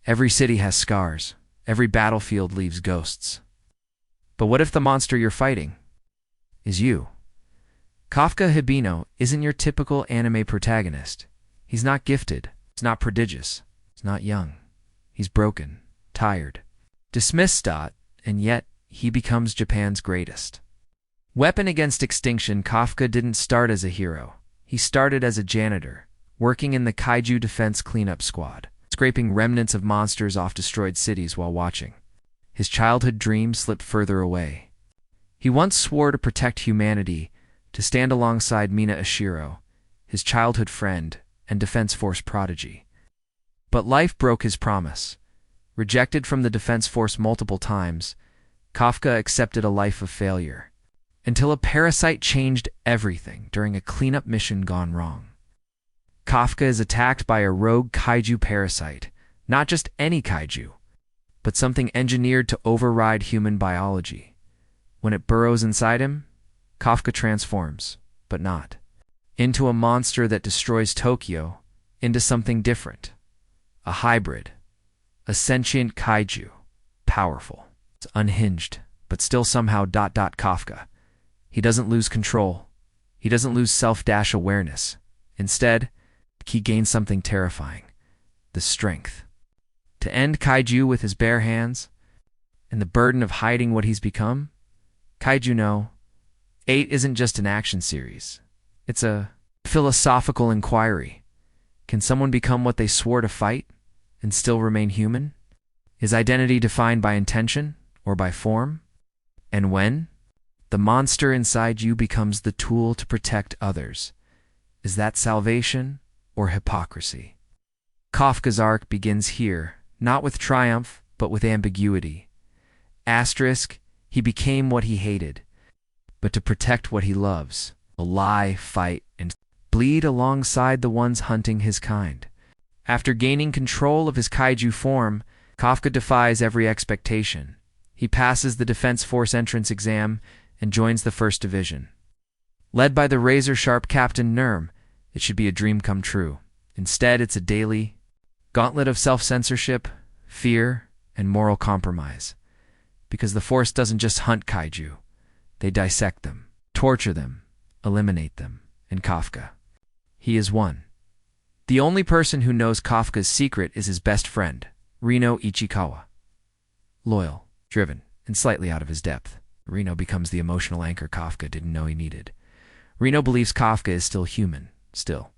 Every city has scars. Every battlefield leaves ghosts. But what if the monster you're fighting is you? Kafka Hibino isn't your typical anime protagonist. He's not gifted. He's not prodigious. He's not young. He's broken, tired, dismissed, and yet he becomes Japan's greatest. Weapon against extinction, Kafka didn't start as a hero. He started as a janitor, working in the Kaiju Defense Cleanup Squad, scraping remnants of monsters off destroyed cities while watching. His childhood dream slipped further away. He once swore to protect humanity, to stand alongside Mina Ashiro, his childhood friend and Defense Force prodigy. But life broke his promise. Rejected from the Defense Force multiple times, Kafka accepted a life of failure, until a parasite changed everything during a cleanup mission gone wrong. Kafka is attacked by a rogue kaiju parasite, not just any kaiju, but something engineered to override human biology. When it burrows inside him, Kafka transforms, but not into a monster that destroys Tokyo, into something different. A hybrid. A sentient kaiju. Powerful. It's unhinged, but still somehow Kafka. He doesn't lose control. He doesn't lose self-awareness. Instead, he gains something terrifying. The strength. To end kaiju with his bare hands, and the burden of hiding what he's become, Kaiju No 8 isn't just an action series. It's a philosophical inquiry. Can someone become what they swore to fight and still remain human? Is identity defined by intention or by form? And when the monster inside you becomes the tool to protect others, is that salvation or hypocrisy? Kafka's arc begins here, not with triumph, but with ambiguity. Asterisk, he became what he hated, but to protect what he loves, lie, fight, and bleed alongside the ones hunting his kind. After gaining control of his kaiju form, Kafka defies every expectation. He passes the Defense Force entrance exam and joins the 1st Division. Led by the razor-sharp Captain Nurm, it should be a dream come true. Instead, it's a daily gauntlet of self-censorship, fear, and moral compromise. Because the Force doesn't just hunt kaiju. They dissect them, torture them, eliminate them. And Kafka, he is one. The only person who knows Kafka's secret is his best friend, Rino Ichikawa. Loyal, driven, and slightly out of his depth, Rino becomes the emotional anchor Kafka didn't know he needed. Rino believes Kafka is still human, still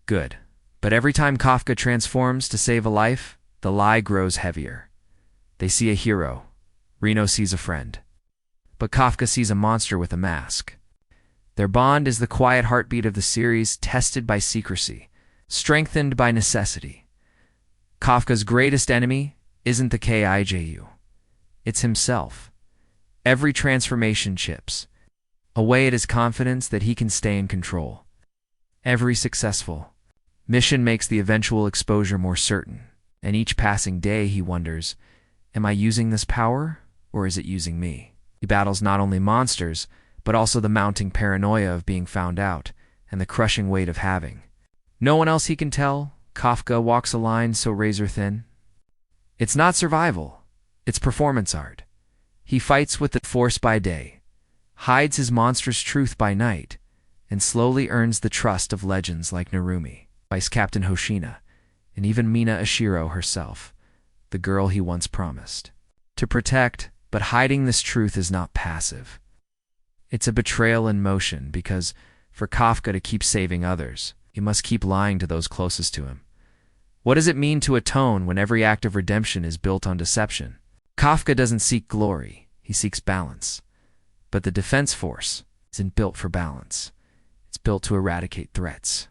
good. But every time Kafka transforms to save a life, the lie grows heavier. They see a hero. Rino sees a friend. But Kafka sees a monster with a mask. Their bond is the quiet heartbeat of the series, tested by secrecy, strengthened by necessity. Kafka's greatest enemy isn't the Kaiju. It's himself. Every transformation chips away at his confidence that he can stay in control. Every successful mission makes the eventual exposure more certain, and each passing day he wonders, am I using this power, or is it using me? He battles not only monsters, but also the mounting paranoia of being found out, and the crushing weight of having no one else he can tell. Kafka walks a line so razor-thin. It's not survival, it's performance art. He fights with the Force by day, hides his monstrous truth by night, and slowly earns the trust of legends like Narumi, Vice Captain Hoshina, and even Mina Ashiro herself, the girl he once promised to protect. But hiding this truth is not passive. It's a betrayal in motion, because for Kafka to keep saving others, he must keep lying to those closest to him. What does it mean to atone when every act of redemption is built on deception? Kafka doesn't seek glory, he seeks balance. But the Defense Force isn't built for balance. It's built to eradicate threats.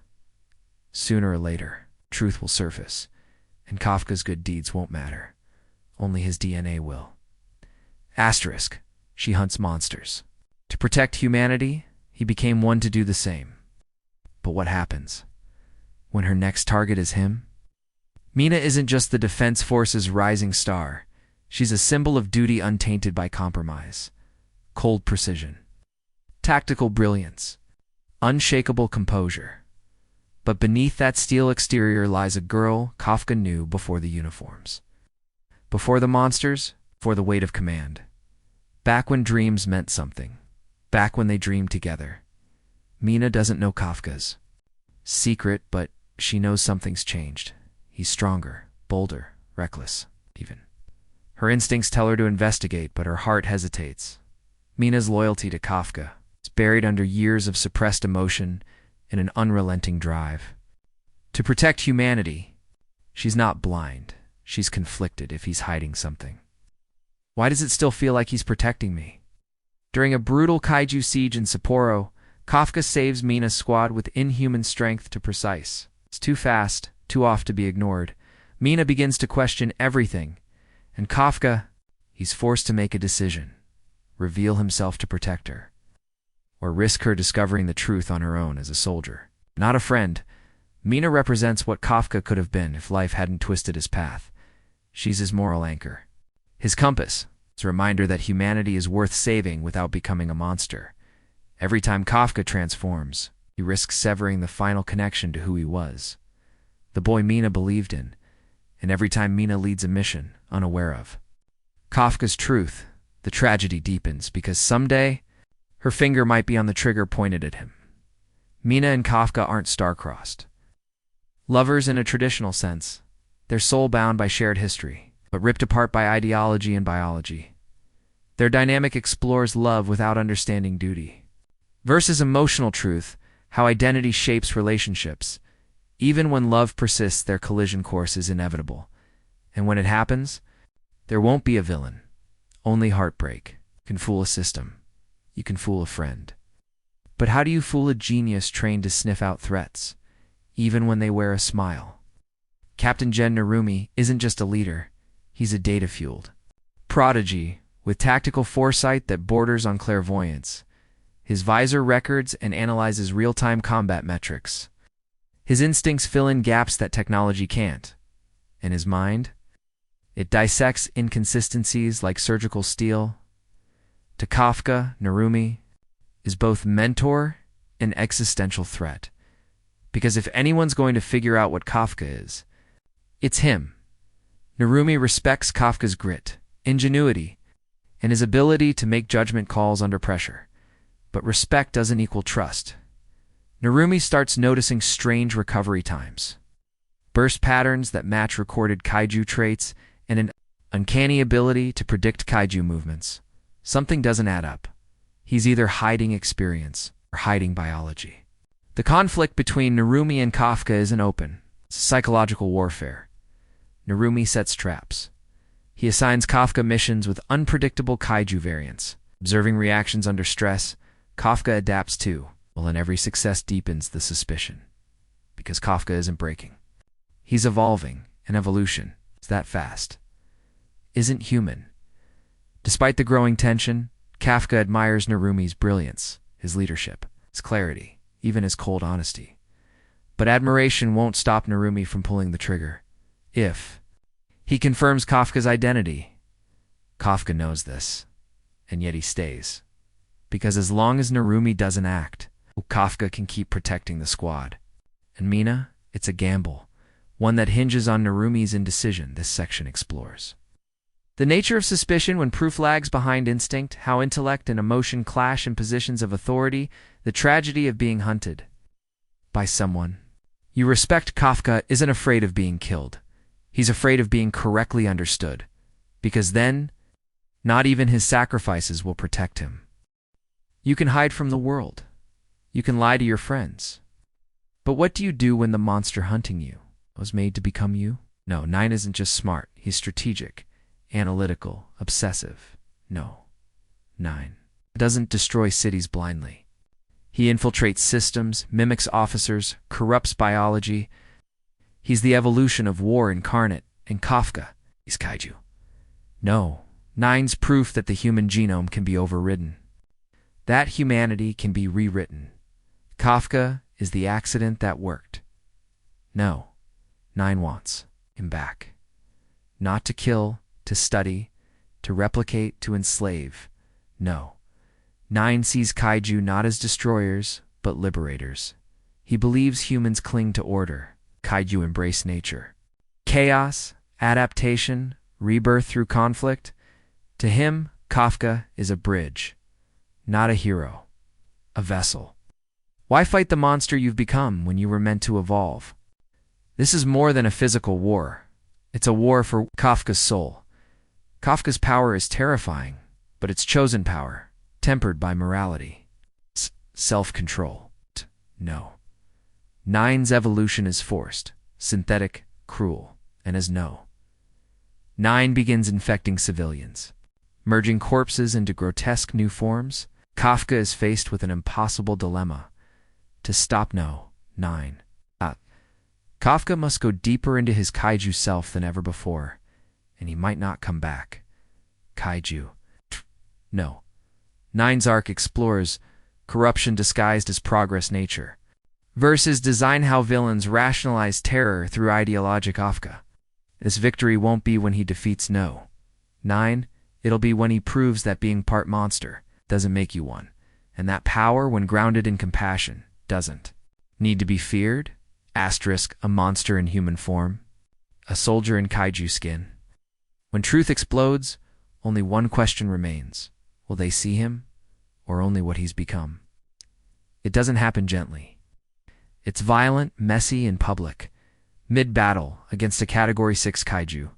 Sooner or later, truth will surface, and Kafka's good deeds won't matter. Only his DNA will. Asterisk, she hunts monsters. To protect humanity, he became one to do the same. But what happens when her next target is him? Mina isn't just the Defense Force's rising star. She's a symbol of duty untainted by compromise. Cold precision. Tactical brilliance. Unshakable composure. But beneath that steel exterior lies a girl Kafka knew before the uniforms. Before the monsters, for the weight of command. Back when dreams meant something. Back when they dreamed together. Mina doesn't know Kafka's secret, but she knows something's changed. He's stronger, bolder, reckless, even. Her instincts tell her to investigate, but her heart hesitates. Mina's loyalty to Kafka is buried under years of suppressed emotion and an unrelenting drive. To protect humanity, she's not blind. She's conflicted if he's hiding something. Why does it still feel like he's protecting me? During a brutal kaiju siege in Sapporo, Kafka saves Mina's squad with inhuman strength to precise. It's too fast, too oft to be ignored. Mina begins to question everything, and Kafka, he's forced to make a decision. Reveal himself to protect her, or risk her discovering the truth on her own as a soldier. Not a friend, Mina represents what Kafka could have been if life hadn't twisted his path. She's his moral anchor. His compass. It's a reminder that humanity is worth saving without becoming a monster. Every time Kafka transforms, he risks severing the final connection to who he was, the boy Mina believed in, and every time Mina leads a mission unaware of Kafka's truth, the tragedy deepens because someday her finger might be on the trigger pointed at him. Mina and Kafka aren't star-crossed. Lovers in a traditional sense, they're soul-bound by shared history, but ripped apart by ideology and biology. Their dynamic explores love without understanding duty. Versus emotional truth, how identity shapes relationships. Even when love persists, their collision course is inevitable. And when it happens, there won't be a villain. Only heartbreak. You can fool a system. You can fool a friend. But how do you fool a genius trained to sniff out threats, even when they wear a smile? Captain Gen Narumi isn't just a leader. He's a data-fueled prodigy with tactical foresight that borders on clairvoyance. His visor records and analyzes real-time combat metrics. His instincts fill in gaps that technology can't. And his mind? It dissects inconsistencies like surgical steel. To Kafka, Narumi is both mentor and existential threat. Because if anyone's going to figure out what Kafka is, it's him. Narumi respects Kafka's grit, ingenuity, and his ability to make judgment calls under pressure. But respect doesn't equal trust. Narumi starts noticing strange recovery times, burst patterns that match recorded kaiju traits, and an uncanny ability to predict kaiju movements. Something doesn't add up. He's either hiding experience or hiding biology. The conflict between Narumi and Kafka isn't open. It's psychological warfare. Narumi sets traps. He assigns Kafka missions with unpredictable kaiju variants. Observing reactions under stress, Kafka adapts too, while in every success deepens the suspicion. Because Kafka isn't breaking. He's evolving, and evolution is that fast. Isn't human. Despite the growing tension, Kafka admires Narumi's brilliance, his leadership, his clarity, even his cold honesty. But admiration won't stop Narumi from pulling the trigger. If he confirms Kafka's identity. Kafka knows this, and yet he stays. Because as long as Narumi doesn't act, Kafka can keep protecting the squad. And Mina, it's a gamble, one that hinges on Narumi's indecision this section explores. The nature of suspicion when proof lags behind instinct, how intellect and emotion clash in positions of authority, the tragedy of being hunted by someone. You respect Kafka isn't afraid of being killed. He's afraid of being correctly understood, because then, not even his sacrifices will protect him. You can hide from the world. You can lie to your friends. But what do you do when the monster hunting you was made to become you? No, 9 isn't just smart. He's strategic, analytical, obsessive. No, 9 doesn't destroy cities blindly. He infiltrates systems, mimics officers, corrupts biology. He's the evolution of war incarnate, and Kafka, he's kaiju. No, 9's proof that the human genome can be overridden. That humanity can be rewritten. Kafka is the accident that worked. No, 9 wants him back. Not to kill, to study, to replicate, to enslave. No, 9 sees kaiju not as destroyers, but liberators. He believes humans cling to order. Kaiju embrace nature. Chaos, adaptation, rebirth through conflict. To him, Kafka is a bridge, not a hero, a vessel. Why fight the monster you've become when you were meant to evolve? This is more than a physical war. It's a war for Kafka's soul. Kafka's power is terrifying, but it's chosen power, tempered by morality. Self-control. No. Nine's evolution is forced, synthetic, cruel, and as no. Nine begins infecting civilians. Merging corpses into grotesque new forms, Kafka is faced with an impossible dilemma. To stop Nine. Kafka must go deeper into his kaiju self than ever before, and he might not come back. Kaiju. No. Nine's arc explores corruption disguised as progress nature, versus design how villains rationalize terror through ideologic Kafka. This victory won't be when he defeats Nine, it'll be when he proves that being part monster doesn't make you one, and that power, when grounded in compassion, doesn't need to be feared. A monster in human form, a soldier in kaiju skin. When truth explodes, only one question remains. Will they see him, or only what he's become? It doesn't happen gently. It's violent, messy, and public. Mid-battle against a Category 6 kaiju,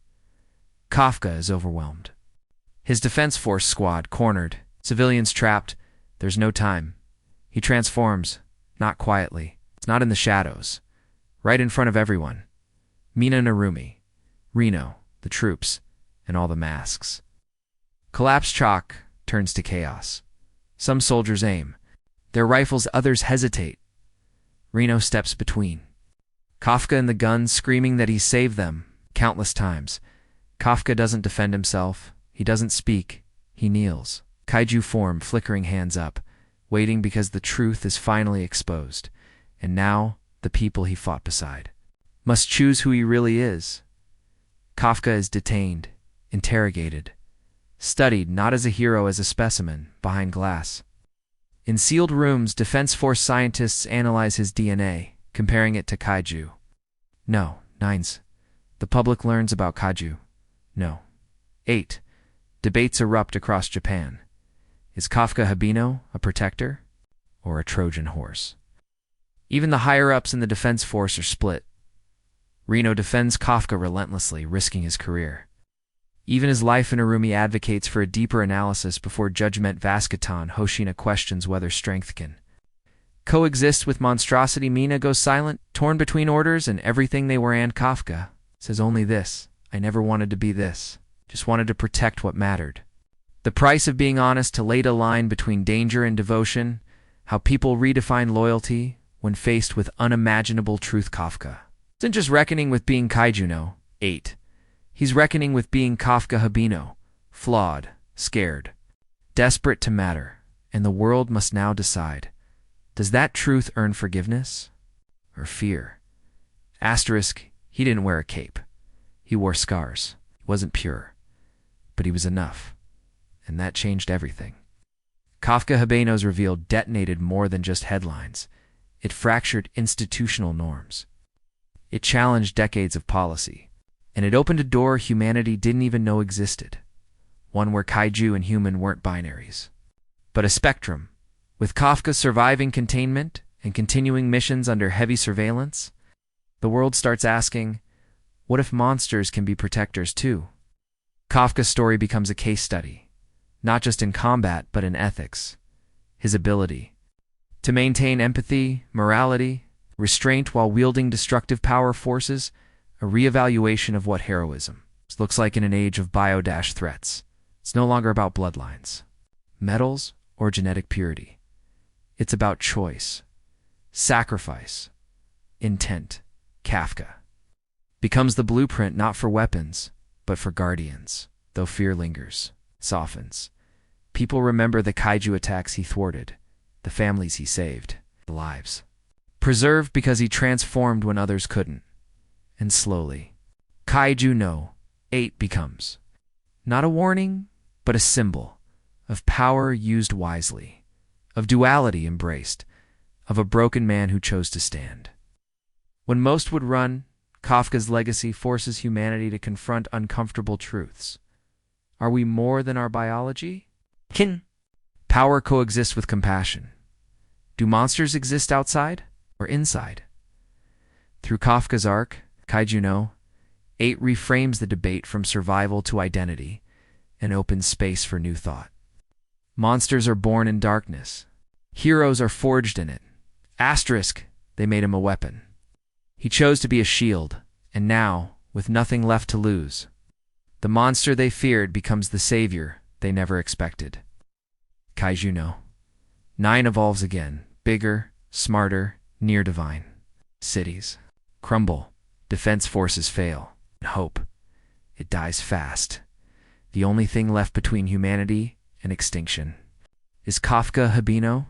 Kafka is overwhelmed. His defense force squad cornered, civilians trapped. There's no time. He transforms, not quietly. It's not in the shadows. Right in front of everyone. Mina Narumi, Reno, the troops, and all the masks. Collapsed chalk turns to chaos. Some soldiers aim. Their rifles, others hesitate. Reno steps between. Kafka and the guns screaming that he saved them countless times. Kafka doesn't defend himself. He doesn't speak. He kneels. Kaiju form, flickering hands up, waiting because the truth is finally exposed. And now, the people he fought beside must choose who he really is. Kafka is detained, interrogated, studied not as a hero, as a specimen behind glass. In sealed rooms, Defense Force scientists analyze his DNA, comparing it to kaiju. Nines. The public learns about kaiju. 8. Debates erupt across Japan. Is Kafka Hibino a protector or a Trojan horse? Even the higher-ups in the Defense Force are split. Reno defends Kafka relentlessly, risking his career. Even his life in Narumi advocates for a deeper analysis before judgment. Vascatan Hoshina questions whether strength can coexist with monstrosity. Mina goes silent, torn between orders and everything they were, and Kafka says only this: I never wanted to be this. Just wanted to protect what mattered. The price of being honest, to lay a line between danger and devotion, how people redefine loyalty when faced with unimaginable truth. Kafka isn't just reckoning with being Kaiju No. 8. He's reckoning with being Kafka Hibino, flawed, scared, desperate to matter, and the world must now decide. Does that truth earn forgiveness or fear? He didn't wear a cape. He wore scars. He wasn't pure, but he was enough, and that changed everything. Kafka Hibino's reveal detonated more than just headlines. It fractured institutional norms. It challenged decades of policy, and it opened a door humanity didn't even know existed. One where kaiju and human weren't binaries, but a spectrum. With Kafka surviving containment and continuing missions under heavy surveillance, the world starts asking, what if monsters can be protectors too? Kafka's story becomes a case study, not just in combat but in ethics. His ability to maintain empathy, morality, restraint while wielding destructive power forces, a reevaluation of what heroism looks like in an age of bio-threats. It's no longer about bloodlines, metals, or genetic purity. It's about choice, sacrifice, intent. Kafka becomes the blueprint not for weapons, but for guardians. Though fear lingers, softens. People remember the kaiju attacks he thwarted, the families he saved, the lives preserved because he transformed when others couldn't. And slowly, Kaiju No. 8 becomes not a warning, but a symbol of power used wisely, of duality embraced, of a broken man who chose to stand. When most would run, Kafka's legacy forces humanity to confront uncomfortable truths. Are we more than our biology? Can power coexist with compassion? Do monsters exist outside or inside? Through Kafka's arc, Kaiju No, 8 reframes the debate from survival to identity and opens space for new thought. Monsters are born in darkness. Heroes are forged in it. Asterisk, they made him a weapon. He chose to be a shield, and now, with nothing left to lose, the monster they feared becomes the savior they never expected. Kaiju No 9 evolves again, bigger, smarter, near divine. Cities crumble, defense forces fail, and hope, it dies fast. The only thing left between humanity and extinction. Is Kafka Hibino?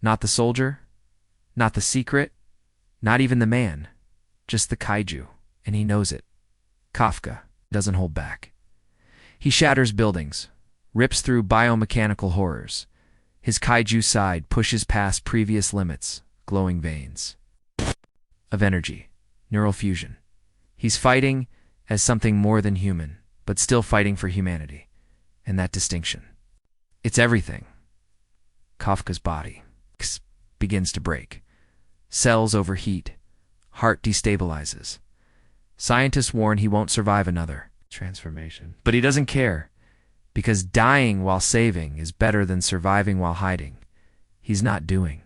Not the soldier? Not the secret? Not even the man? Just the kaiju, and he knows it. Kafka doesn't hold back. He shatters buildings, rips through biomechanical horrors. His kaiju side pushes past previous limits, glowing veins of energy, neural fusion. He's fighting as something more than human, but still fighting for humanity, and that distinction. It's everything. Kafka's body begins to break. Cells overheat. Heart destabilizes. Scientists warn he won't survive another transformation. But he doesn't care, because dying while saving is better than surviving while hiding. He's not doing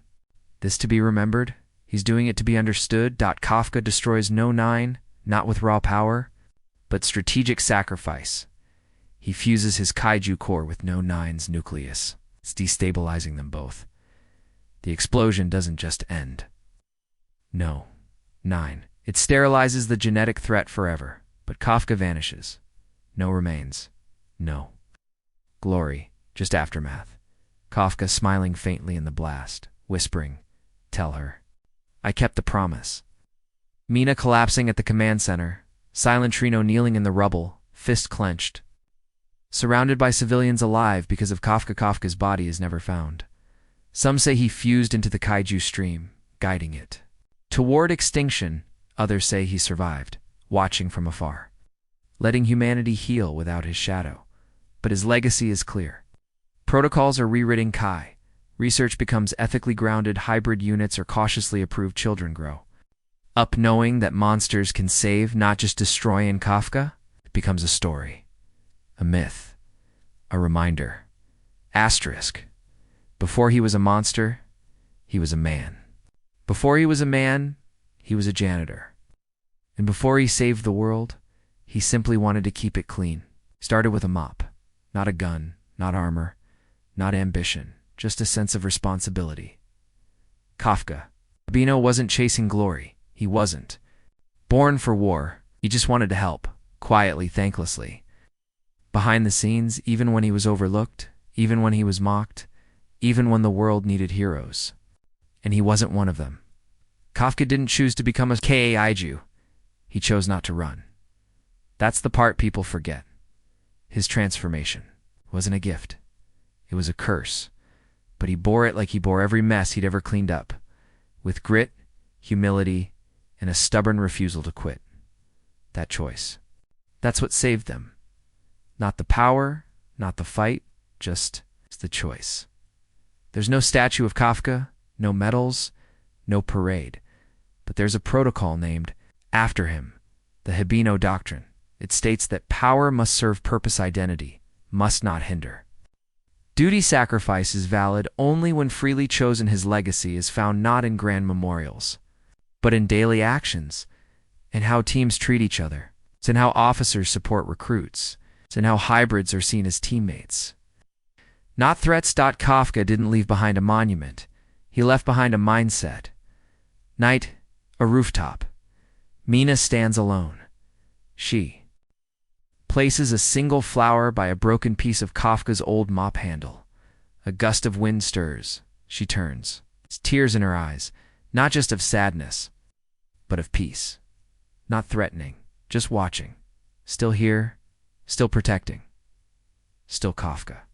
this to be remembered. He's doing it to be understood. Kafka destroys No 9, not with raw power, but strategic sacrifice. He fuses his kaiju core with No 9's nucleus. It's destabilizing them both. The explosion doesn't just end. No 9. It sterilizes the genetic threat forever, but Kafka vanishes. No remains. No glory, just aftermath. Kafka smiling faintly in the blast, whispering, "Tell her. I kept the promise." Mina collapsing at the command center, Silent Trino kneeling in the rubble, fist clenched. Surrounded by civilians alive because of Kafka's body is never found. Some say he fused into the kaiju stream, guiding it toward extinction. Others say he survived, watching from afar, letting humanity heal without his shadow. But his legacy is clear. Protocols are rewritten Kai. Research becomes ethically grounded. Hybrid units or cautiously approved children grow up knowing that monsters can save, not just destroy. In Kafka, it becomes a story, a myth, a reminder. Asterisk. Before he was a monster, he was a man. Before he was a man, he was a janitor. And before he saved the world, he simply wanted to keep it clean. Started with a mop, not a gun, not armor, not ambition, just a sense of responsibility. Kafka Hibino wasn't chasing glory. He wasn't born for war. He just wanted to help, quietly, thanklessly. Behind the scenes, even when he was overlooked, even when he was mocked, even when the world needed heroes. And he wasn't one of them. Kafka didn't choose to become a kaiju. He chose not to run. That's the part people forget. His transformation wasn't a gift. It was a curse. But he bore it like he bore every mess he'd ever cleaned up, with grit, humility, and a stubborn refusal to quit. That choice. That's what saved them. Not the power, not the fight, just the choice. There's no statue of Kafka, no medals, no parade. But there's a protocol named after him, the Hibino Doctrine. It states that power must serve purpose, identity must not hinder. Duty sacrifice is valid only when freely chosen. His legacy is found not in grand memorials, but in daily actions, in how teams treat each other. It's in how officers support recruits. It's in how hybrids are seen as teammates. Not threats. Kafka didn't leave behind a monument. He left behind a mindset. Night, a rooftop. Mina stands alone. She places a single flower by a broken piece of Kafka's old mop handle. A gust of wind stirs. She turns. It's tears in her eyes, not just of sadness, but of peace. Not threatening, just watching. Still here, still protecting. Still Kafka.